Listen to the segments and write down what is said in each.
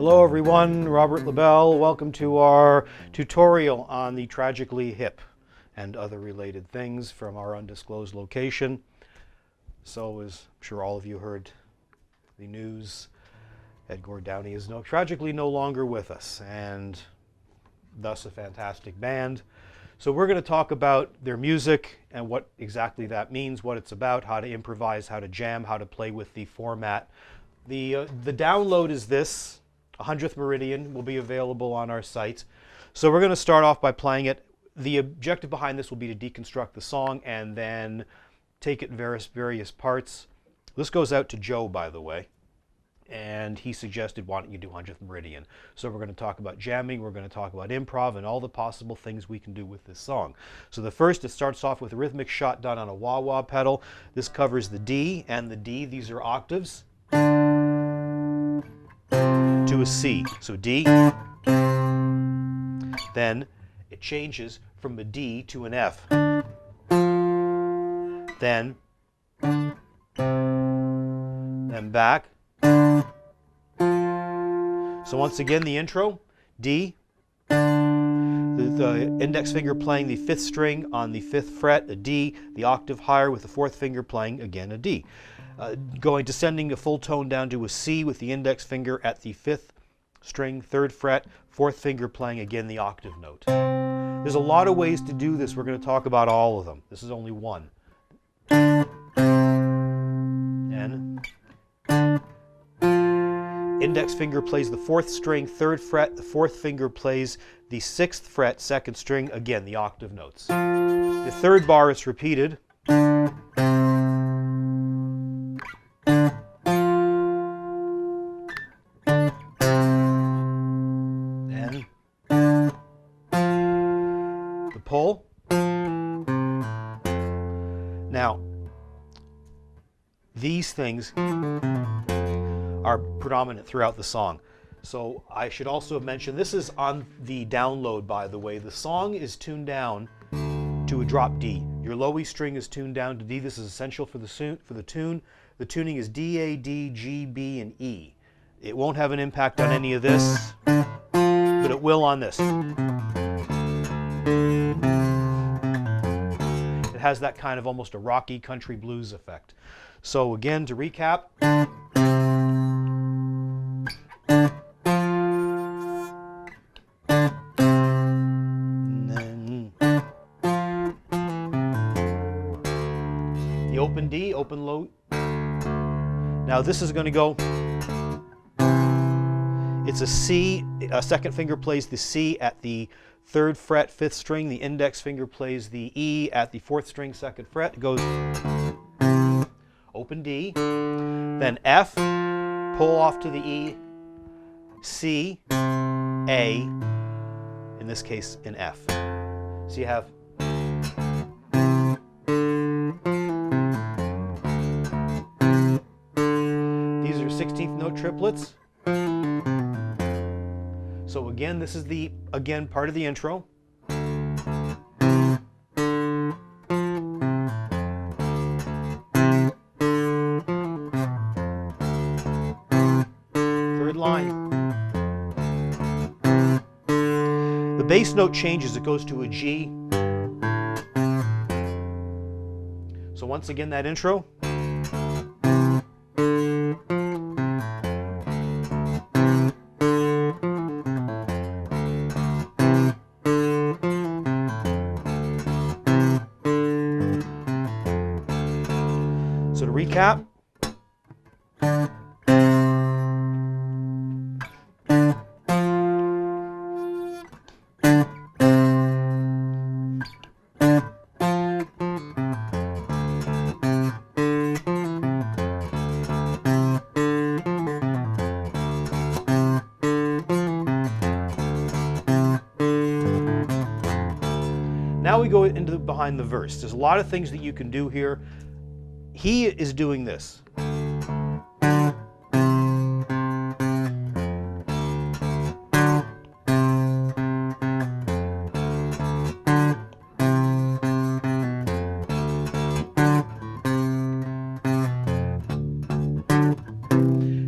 Hello everyone, Robert Labell. Welcome to our tutorial on the Tragically Hip and other related things from our undisclosed location. So, as I'm sure all of you heard the news, Edgar Downey is tragically no longer with us, and thus a fantastic band. So we're going to talk about their music and what exactly that means, what it's about, how to improvise, how to jam, how to play with the format. The download is this. 100th Meridian will be available on our site. So we're going to start off by playing it. The objective behind this will be to deconstruct the song and then take it in various parts. This goes out to Joe, by the way, and he suggested, why don't you do 100th Meridian? So we're going to talk about jamming, we're going to talk about improv, and all the possible things we can do with this song. So the first, it starts off with a rhythmic shot done on a wah-wah pedal. This covers the D and the D. These are octaves. To a C. So D. Then it changes from a D to an F. Then back. So once again, the intro, D, the index finger playing the 5th string on the 5th fret, a D, the octave higher with the 4th finger playing, again, a D. Descending a full tone down to a C with the index finger at the 5th string, 3rd fret, 4th finger playing, again, the octave note. There's a lot of ways to do this. We're going to talk about all of them. This is only one. And index finger plays the 4th string, 3rd fret, the 4th finger plays the 6th fret, 2nd string, again, the octave notes. The 3rd bar is repeated. Then the pull. Now, these things are predominant throughout the song. So I should also mention, this is on the download, by the way. The song is tuned down to a drop D. Your low E string is tuned down to D. This is essential for the tune. The tuning is D, A, D, G, B, and E. It won't have an impact on any of this, but it will on this. It has that kind of almost a rocky country blues effect. So again, to recap, the open D, open low. Now this is going to go, it's a C, a 2nd finger plays the C at the 3rd fret, 5th string. The index finger plays the E at the 4th string, 2nd fret. It goes open D, then F, pull off to the E, C, A, in this case in F. So you have these are 16th note triplets. So again, this is the part of the intro. Third line. The bass note changes, it goes to a G. So once again, that intro. So to recap, now we go into behind the verse. There's a lot of things that you can do here. He is doing this.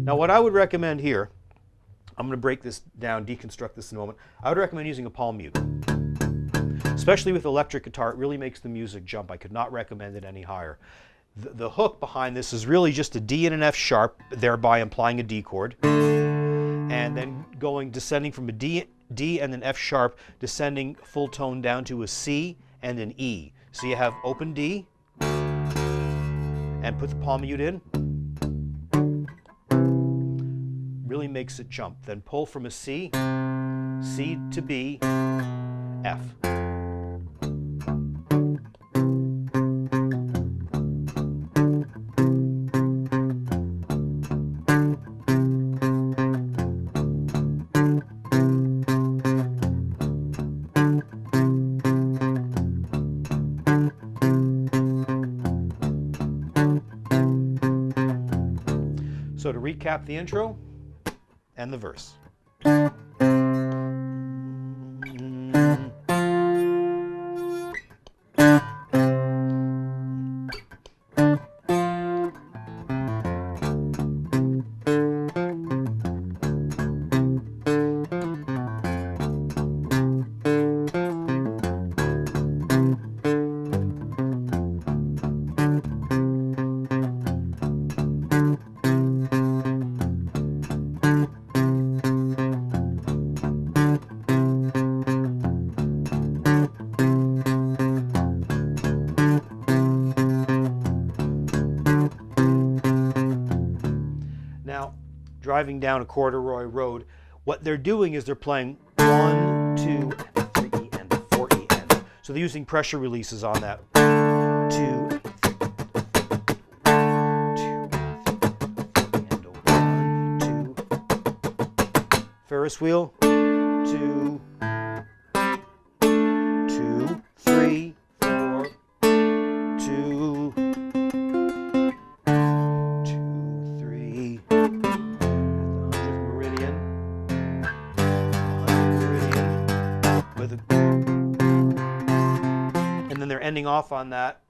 Now what I would recommend here I'm going to break this down, deconstruct this in a moment. I would recommend using a palm mute. Especially with electric guitar, it really makes the music jump. I could not recommend it any higher. The hook behind this is really just a D and an F sharp, thereby implying a D chord. And then descending from a D and an F sharp, descending full tone down to a C and an E. So you have open D, and put the palm mute in. Really makes it jump. Then pull from a C, C to B, F. So to recap the intro and the verse. Now, driving down a corduroy road, what they're doing is they're playing 1, 2, and 3 and 4 E and. So they're using pressure releases on that. 2, 2, 2, Ferris wheel. 2, 2, 3, 4, 2. 2, 3. And then they're ending off on that.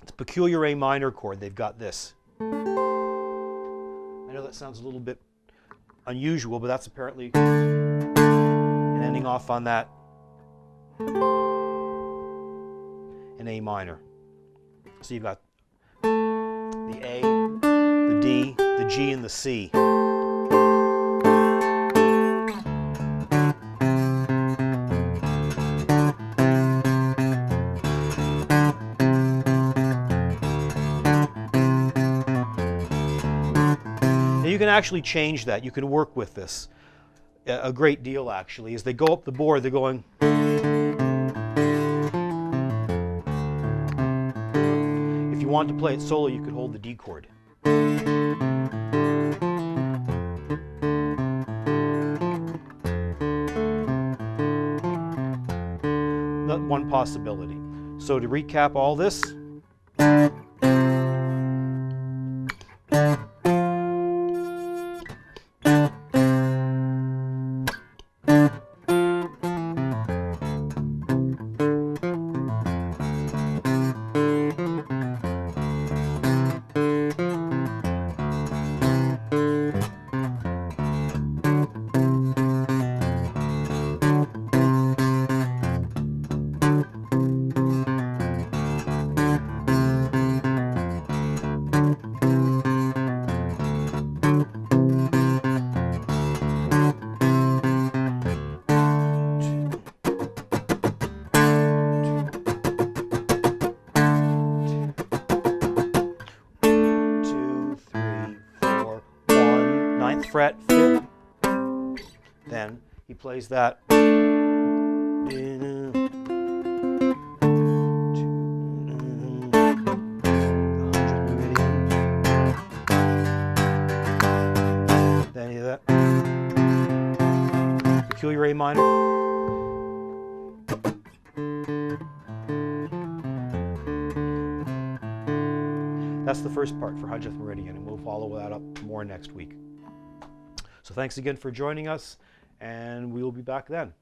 It's a peculiar A minor chord. They've got this. I know that sounds a little bit unusual, but that's apparently, and ending off on that, an A minor. So you've got the A, the D, the G, and the C. You can actually change that. You can work with this a great deal, actually. As they go up the board, they're going. If you want to play it solo, you could hold the D chord. That's one possibility. So to recap all this. Fret, fifth, then he plays that. Then you that peculiar A minor. That's the first part for 100th Meridian, and we'll follow that up more next week. So thanks again for joining us, and we will be back then.